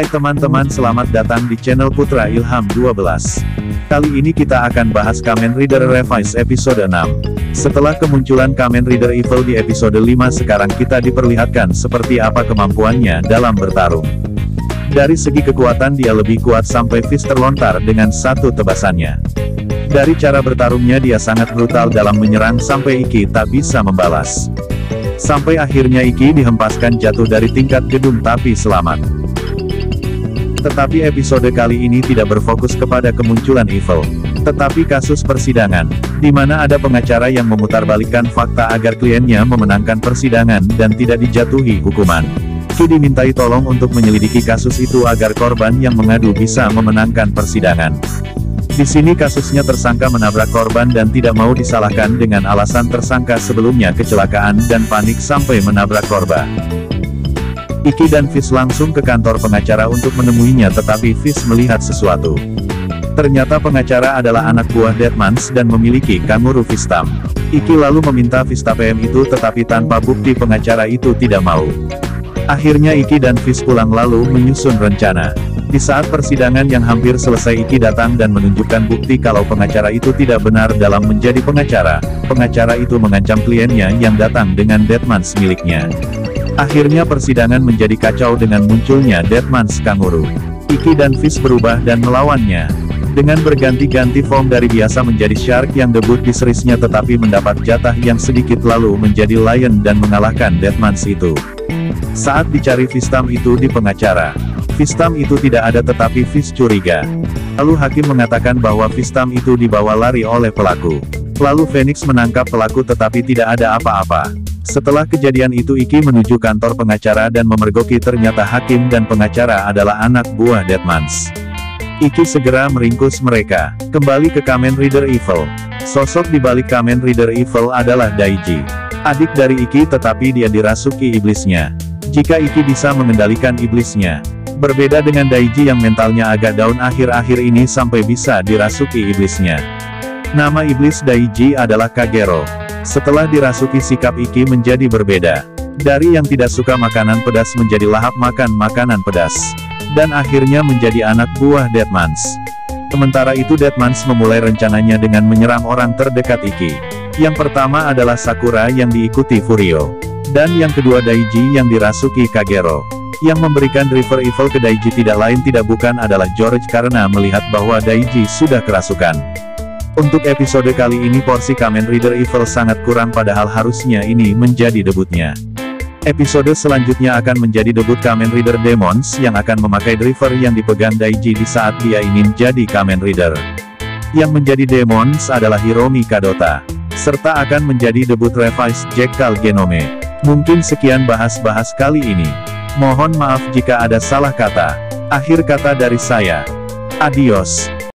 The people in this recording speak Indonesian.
Hai teman-teman, selamat datang di channel Putra Ilham 12. Kali ini kita akan bahas Kamen Rider Revice episode 6. Setelah kemunculan Kamen Rider Evil di episode 5, sekarang kita diperlihatkan seperti apa kemampuannya dalam bertarung. Dari segi kekuatan dia lebih kuat sampai fist terlontar dengan satu tebasannya. Dari cara bertarungnya dia sangat brutal dalam menyerang sampai Iki tak bisa membalas. Sampai akhirnya Iki dihempaskan jatuh dari tingkat gedung tapi selamat. Tetapi episode kali ini tidak berfokus kepada kemunculan Evil, tetapi kasus persidangan, di mana ada pengacara yang memutarbalikkan fakta agar kliennya memenangkan persidangan dan tidak dijatuhi hukuman. Ki dimintai tolong untuk menyelidiki kasus itu agar korban yang mengadu bisa memenangkan persidangan. Di sini kasusnya tersangka menabrak korban dan tidak mau disalahkan dengan alasan tersangka sebelumnya kecelakaan dan panik sampai menabrak korban. Iki dan Fish langsung ke kantor pengacara untuk menemuinya, tetapi Fish melihat sesuatu. Ternyata pengacara adalah anak buah Deadmans dan memiliki Kanguru Fistam. Iki lalu meminta Vistapm itu, tetapi tanpa bukti pengacara itu tidak mau. Akhirnya Iki dan Fish pulang lalu menyusun rencana. Di saat persidangan yang hampir selesai, Iki datang dan menunjukkan bukti kalau pengacara itu tidak benar dalam menjadi pengacara. Pengacara itu mengancam kliennya yang datang dengan Deadmans miliknya. Akhirnya persidangan menjadi kacau dengan munculnya Deadmans Kanguru. Iki dan Fish berubah dan melawannya. Dengan berganti-ganti form dari biasa menjadi Shark yang debut di seriesnya tetapi mendapat jatah yang sedikit lalu menjadi Lion dan mengalahkan Deadmans itu. Saat dicari Fistam itu di pengacara, Fistam itu tidak ada tetapi Fish curiga. Lalu hakim mengatakan bahwa Fistam itu dibawa lari oleh pelaku. Lalu Phoenix menangkap pelaku tetapi tidak ada apa-apa. Setelah kejadian itu Iki menuju kantor pengacara dan memergoki, ternyata hakim dan pengacara adalah anak buah Deadmans. Iki segera meringkus mereka. Kembali ke Kamen Rider Evil. Sosok di balik Kamen Rider Evil adalah Daiji. Adik dari Iki tetapi dia dirasuki iblisnya. Jika Iki bisa mengendalikan iblisnya. Berbeda dengan Daiji yang mentalnya agak down akhir-akhir ini sampai bisa dirasuki iblisnya. Nama iblis Daiji adalah Kagero. Setelah dirasuki sikap Iki menjadi berbeda. Dari yang tidak suka makanan pedas menjadi lahap makan makanan pedas. Dan akhirnya menjadi anak buah Deadmans. Sementara itu Deadmans memulai rencananya dengan menyerang orang terdekat Iki. Yang pertama adalah Sakura yang diikuti Furio. Dan yang kedua Daiji yang dirasuki Kagero. Yang memberikan Driver Evil ke Daiji tidak lain tidak bukan adalah George karena melihat bahwa Daiji sudah kerasukan. Untuk episode kali ini porsi Kamen Rider Evil sangat kurang padahal harusnya ini menjadi debutnya. Episode selanjutnya akan menjadi debut Kamen Rider Demons yang akan memakai driver yang dipegang Daiji di saat dia ingin jadi Kamen Rider. Yang menjadi Demons adalah Hiromi Kadota. Serta akan menjadi debut Revice Jackal Genome. Mungkin sekian bahas-bahas kali ini. Mohon maaf jika ada salah kata. Akhir kata dari saya. Adios.